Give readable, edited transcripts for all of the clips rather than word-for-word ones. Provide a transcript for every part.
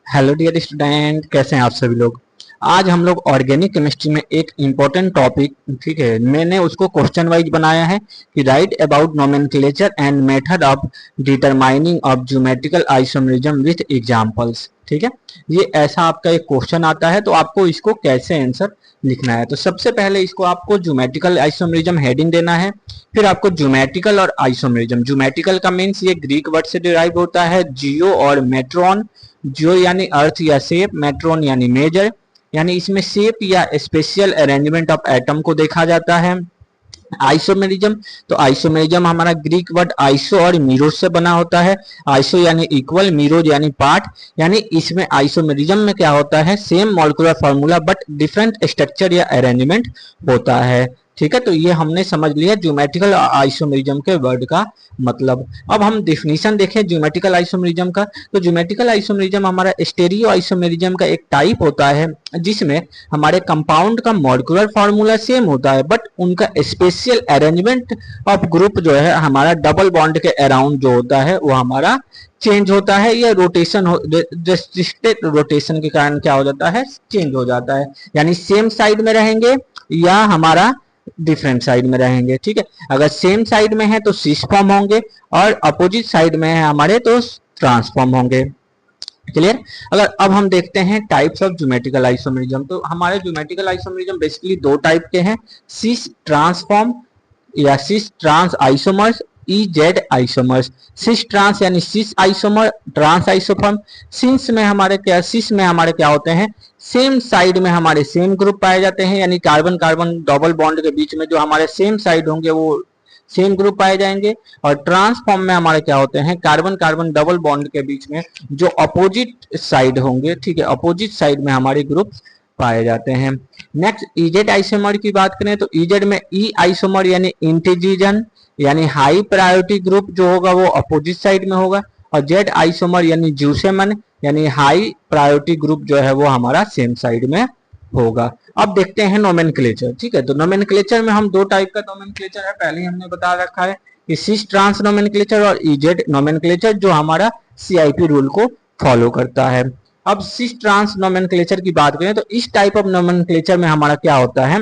Hello dear student, कैसे हैं आप सभी लोग। आज हम लोग ऑर्गेनिक केमिस्ट्री में एक इम्पोर्टेंट टॉपिक, ठीक है, मैंने उसको क्वेश्चन वाइज बनाया है कि right about nomenclature and method of determining of geometrical isomerism with examples. ठीक है, ये ऐसा आपका एक क्वेश्चन आता है तो आपको इसको कैसे आंसर लिखना है। तो सबसे पहले इसको आपको ज्योमेट्रिकल आइसोमेरिज्म हेडिंग देना है, फिर आपको ज्योमेट्रिकल और आइसोमेरिज्म। ज्योमेट्रिकल का मीन्स ये ग्रीक वर्ड से डिराइव होता है, जियो और मेट्रॉन। जियो यानी अर्थ या शेप, मेट्रॉन यानी मेजर, यानी इसमें शेप या स्पेशल अरेंजमेंट ऑफ एटम को देखा जाता है। आइसोमेरिज्म, तो आइसोमेरिज्म हमारा ग्रीक वर्ड आइसो और मीरोज से बना होता है। आइसो यानी इक्वल, मीरोज यानी पार्ट, यानी इसमें आइसोमेरिज्म में क्या होता है, same molecular formula but different structure या अरेंजमेंट होता है। ठीक है, तो ये हमने समझ लिया ज्योमेट्रिकल आइसोमेरिज्म के वर्ड का मतलब। अब हम डेफिनेशन देखें ज्योमेट्रिकल आइसोमेरिज्म का। तो ज्योमेट्रिकल आइसोमेरिज्म हमारा स्टेरियो आइसोमेरिज्म का एक टाइप होता है जिसमें हमारे कंपाउंड का मॉलिक्यूलर फार्मूला सेम होता है बट उनका स्पेशल अरेंजमेंट ऑफ ग्रुप जो है हमारा डबल बॉन्ड के अराउंड जो होता है वो हमारा चेंज होता है। या रोटेशन रेस्ट्रिक्टेड रोटेशन के कारण क्या हो जाता है, चेंज हो जाता है। यानी सेम साइड में रहेंगे या हमारा डिफरेंट साइड में रहेंगे। ठीक है, अगर सेम साइड में है तो सिस फॉर्म होंगे और अपोजिट साइड में है हमारे तो ट्रांसफॉर्म होंगे। क्लियर। अगर अब हम देखते हैं टाइप्स ऑफ ज्योमेट्रिकल आइसोमेरिज्म, तो हमारे ज्योमेट्रिकल आइसोमेरिज्म बेसिकली दो टाइप के हैं, सिस ट्रांसफॉर्म या cis trans isomers, Z isomers. Cis trans यानी cis isomer, trans isoform. Cis में हमारे क्या होते हैं, सेम साइड में हमारे सेम ग्रुप पाए जाते हैं, यानी कार्बन कार्बन डबल बॉन्ड के बीच में जो हमारे सेम साइड होंगे वो सेम ग्रुप पाए जाएंगे। और ट्रांसफॉर्म में हमारे क्या होते हैं, कार्बन कार्बन डबल बॉन्ड के बीच में जो अपोजिट साइड होंगे, ठीक है, अपोजिट साइड में हमारे ग्रुप पाए जाते हैं। नेक्स्ट इजेड आइसोमर की बात करें तो इजेड में ई आइसोमर यानी इंटीजन यानी हाई प्रायोरिटी ग्रुप जो होगा वो अपोजिट साइड में होगा। और जेड आइसोमर यानी ज्यूसेमन यानी हाई प्रायोरिटी ग्रुप जो है वो हमारा सेम साइड में होगा। अब देखते हैं नोमेनक्लेचर। ठीक है, तो नोमेनक्लेचर में हम दो टाइप का नोमेनक्लेचर है, पहले हमने बता रखा है कि सिस ट्रांस नोमेनक्लेचर और इजेड नोमेनक्लेचर जो हमारा सीआईपी रूल को फॉलो करता है। अब सिस ट्रांस नोमेनक्लेचर की बात करें तो इस टाइप ऑफ नोमेनक्लेचर में हमारा क्या होता है,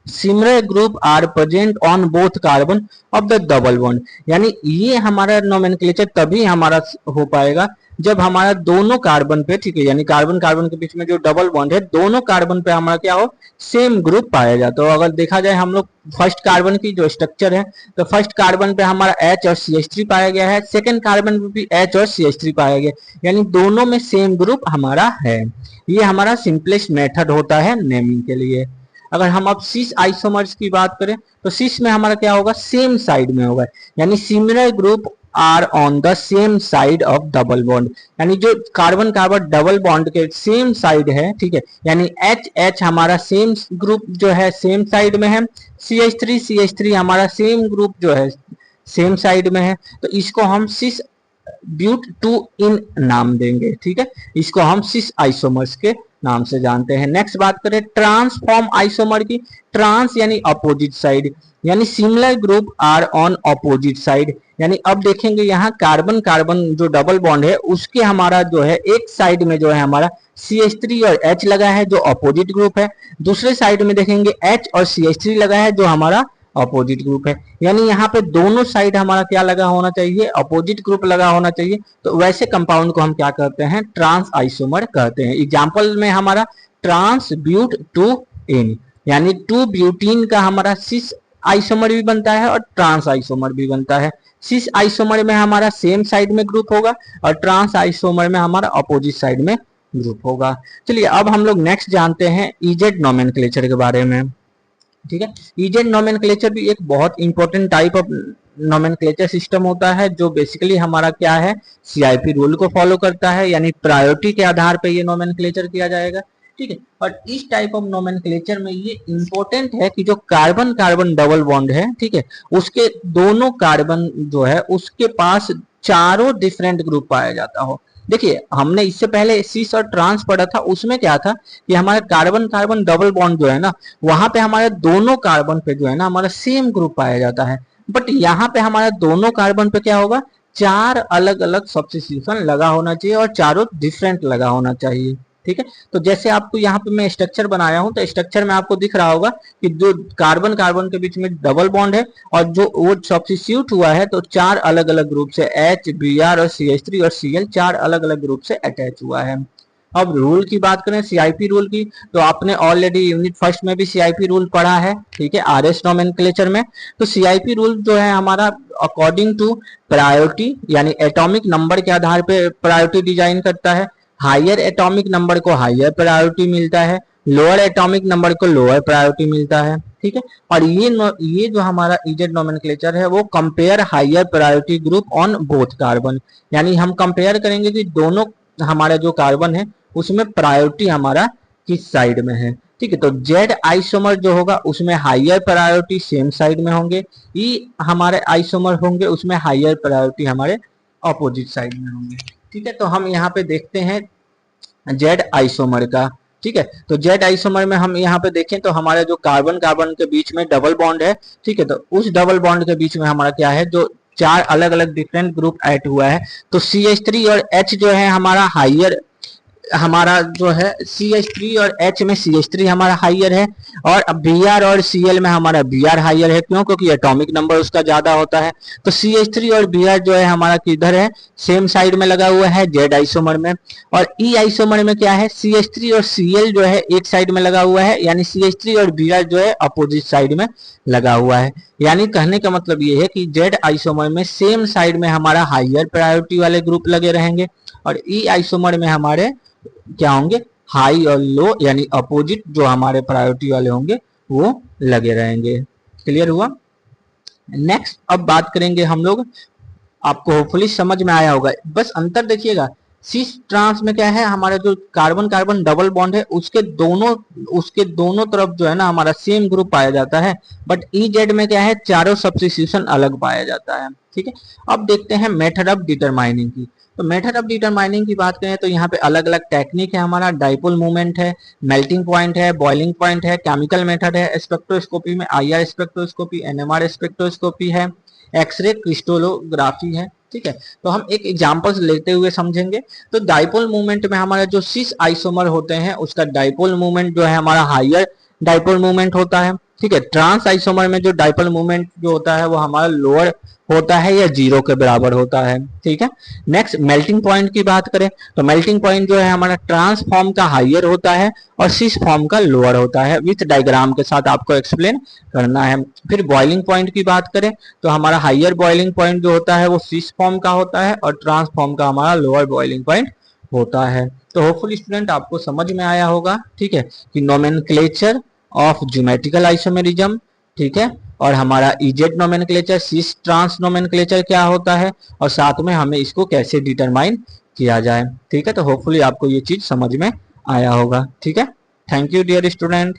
similar group are present on both carbon of the double bond. यानी ये हमारा नोमेनक्लेचर तभी हमारा हो पाएगा जब हमारा दोनों कार्बन पे, ठीक है, यानी कार्बन कार्बन के बीच में जो डबल बॉन्ड है दोनों कार्बन पे हमारा क्या हो, सेम ग्रुप पाया जाता है। तो अगर देखा जाए हम लोग फर्स्ट कार्बन की जो स्ट्रक्चर है तो फर्स्ट कार्बन पे हमारा H और CH3 पाया गया है, सेकेंड कार्बन पे भी H और CH3 पाया गया, यानी दोनों में सेम ग्रुप हमारा है। ये हमारा सिंपलेस्ट मेथड होता है नेमिंग के लिए। अगर हम अब सिस आइसोमर्स की बात करें तो सिस में हमारा क्या होगा, सेम साइड में होगा, यानी similar group are on the same side of double bond. यानी जो कार्बन कार्बन डबल बॉन्ड के सेम साइड है, ठीक है, यानी एच एच हमारा सेम ग्रुप जो है सेम साइड में है, CH3 हमारा सेम ग्रुप जो है सेम साइड में है, तो इसको हम सिस ब्यूट टू इन नाम देंगे। ठीक है, इसको हम सिस आइसोमर्स के नाम से जानते हैं। नेक्स्ट बात करें ट्रांसफॉर्म आइसोमर की। ट्रांस यानी अपोजिट साइड, यानी similar group are on opposite side. यानी अब देखेंगे यहाँ कार्बन कार्बन जो डबल बॉन्ड है उसके हमारा जो है एक साइड में जो है हमारा CH3 और H लगा है जो अपोजिट ग्रुप है, दूसरे साइड में देखेंगे H और CH3 लगा है जो हमारा अपोजिट ग्रुप है। यानी यहाँ पे दोनों साइड हमारा क्या लगा होना चाहिए, अपोजिट ग्रुप लगा होना चाहिए। तो वैसे कंपाउंड को हम क्या कहते हैं, ट्रांस आइसोमर कहते हैं। एग्जांपल में हमारा ट्रांस ब्यूट टू इन, यानी 2 ब्यूटीन का हमारा सिस आइसोमर भी बनता है और ट्रांस आइसोमर भी बनता है। सिस आइसोमर में हमारा सेम साइड में ग्रुप होगा और ट्रांस आइसोमर में हमारा अपोजिट साइड में ग्रुप होगा। चलिए अब हम लोग नेक्स्ट जानते हैं इजेड नोमेनक्लेचर के बारे में। ठीक है, इजेड नोमेनक्लेचर भी एक बहुत important type of nomenclature system होता है जो बेसिकली हमारा क्या है, सीआईपी रूल को फॉलो करता है, यानी प्रायोरिटी के आधार पे ये नोमेनक्लेचर किया जाएगा। ठीक है, और इस टाइप ऑफ नोमेनक्लेचर में ये इंपॉर्टेंट है कि जो कार्बन कार्बन डबल बॉन्ड है, ठीक है, उसके दोनों कार्बन जो है उसके पास चारों डिफरेंट ग्रुप पाया जाता हो। देखिए हमने इससे पहले सिस और ट्रांस पढ़ा था, उसमें क्या था कि हमारे कार्बन कार्बन डबल बॉन्ड जो है ना वहां पे हमारे दोनों कार्बन पे जो है ना हमारा सेम ग्रुप पाया जाता है, बट यहाँ पे हमारा दोनों कार्बन पे क्या होगा, 4 अलग अलग सब्स्टिट्यूशन लगा होना चाहिए और चारों डिफरेंट लगा होना चाहिए। ठीक है, तो जैसे आपको यहाँ पे मैं स्ट्रक्चर बनाया हूं, तो स्ट्रक्चर में आपको दिख रहा होगा कि जो कार्बन कार्बन के बीच में डबल बॉन्ड है और जो वो सब्स्टिट्यूट हुआ है तो 4 अलग अलग ग्रुप से H, Br और CH3 और Cl 4 अलग अलग ग्रुप से अटैच हुआ है। अब रूल की बात करें सीआईपी रूल की, तो आपने ऑलरेडी यूनिट फर्स्ट में भी सीआईपी रूल पढ़ा है। ठीक है, आरएस नोमेनक्लेचर में। तो सीआईपी रूल जो है हमारा अकॉर्डिंग टू प्रायोरिटी यानी एटॉमिक नंबर के आधार पे प्रायोरिटी डिजाइन करता है। हायर एटॉमिक नंबर को हायर प्रायोरिटी मिलता है, लोअर एटॉमिक नंबर को लोअर प्रायोरिटी मिलता है। ठीक है, और ये जो हमारा इजेड नोमेनक्लेचर है वो compare higher priority group on both carbon, यानी हम कंपेयर करेंगे कि दोनों हमारा जो कार्बन है उसमें प्रायोरिटी हमारा किस साइड में है। ठीक है, तो जेड आइसोमर जो होगा उसमें हायर प्रायोरिटी सेम साइड में होंगे, ई हमारे आइसोमर होंगे उसमें हायर प्रायोरिटी हमारे ऑपोजिट साइड में होंगे। ठीक है, तो हम यहाँ पे देखते हैं जेड आइसोमर का। ठीक है, तो जेड आइसोमर में हम यहाँ पे देखें तो हमारे जो कार्बन कार्बन के बीच में डबल बॉन्ड है। ठीक है, तो उस डबल बॉन्ड के बीच में हमारा क्या है, जो 4 अलग अलग डिफरेंट ग्रुप ऐड हुआ है। तो CH3 और H जो है हमारा हायर, हमारा जो है CH3 और H में CH3 हमारा हायर है, और Br और Cl में हमारा Br हायर है। क्यों? क्योंकि एटॉमिक नंबर उसका ज्यादा होता है। तो CH3 और Br जो है हमारा किधर है, सेम साइड में लगा हुआ है जेड आइसोमर में। और ई आइसोमर में क्या है, CH3 और Cl जो है एक साइड में लगा हुआ है, यानी CH3 और Br जो है अपोजिट साइड में लगा हुआ है। यानी कहने का मतलब ये है कि जेड आइसोमर में सेम साइड में हमारा हायर प्रायोरिटी वाले ग्रुप लगे रहेंगे, और ई आइसोमर में हमारे क्या होंगे, हाई और लो यानी अपोजिट जो हमारे प्रायोरिटी वाले होंगे वो लगे रहेंगे। क्लियर हुआ? नेक्स्ट अब बात करेंगे हम लोग, आपको होपफुली समझ में आया होगा। बस अंतर देखिएगा, सिस ट्रांस में क्या है, हमारा जो कार्बन कार्बन डबल बॉन्ड है उसके दोनों तरफ जो है ना हमारा सेम ग्रुप पाया जाता है, बट ई जेड में क्या है, चारों सब्स्टिट्यूशन अलग पाया जाता है। ठीक है, अब देखते हैं मेथड ऑफ डिटरमाइनिंग की। तो मेथड ऑफ डिटरमाइनिंग की बात करें तो यहाँ पे अलग अलग टेक्निक है, हमारा डाइपोल मूवमेंट है, मेल्टिंग पॉइंट है, बॉइलिंग पॉइंट है, केमिकल मेथड है, स्पेक्ट्रोस्कोपी में IR स्पेक्ट्रोस्कोपी, NMR स्पेक्ट्रोस्कोपी है, एक्सरे क्रिस्टलोग्राफी है। ठीक है, तो हम एक एग्जांपल्स लेते हुए समझेंगे। तो डाइपोल मूवमेंट में हमारा जो सिस आइसोमर होते हैं उसका डाइपोल मूवमेंट जो है हमारा हायर डाइपोल मूवमेंट होता है। ठीक है, ट्रांस आइसोमर में जो डाइपोल मूवमेंट जो होता है वो हमारा लोअर होता है या 0 के बराबर होता है। ठीक है, नेक्स्ट मेल्टिंग पॉइंट की बात करें तो मेल्टिंग पॉइंट जो है हमारा ट्रांस फॉर्म का हायर होता है और सिस फॉर्म का लोअर होता है। विथ डायग्राम के साथ आपको एक्सप्लेन करना है। फिर बॉइलिंग पॉइंट की बात करें तो हमारा हायर बॉइलिंग पॉइंट जो होता है वो सिस फॉर्म का होता है और ट्रांस फॉर्म का हमारा लोअर बॉइलिंग पॉइंट होता है। तो होपफुली स्टूडेंट आपको समझ में आया होगा। ठीक है, कि नोमेनक्लेचर ऑफ ज्योमेट्रिकल आइसोमेरिज्म, ठीक है, और हमारा E Z nomenclature, cis trans nomenclature क्या होता है, और साथ में हमें इसको कैसे डिटरमाइन किया जाए। ठीक है, तो होपफुली आपको ये चीज समझ में आया होगा। ठीक है, थैंक यू डियर स्टूडेंट।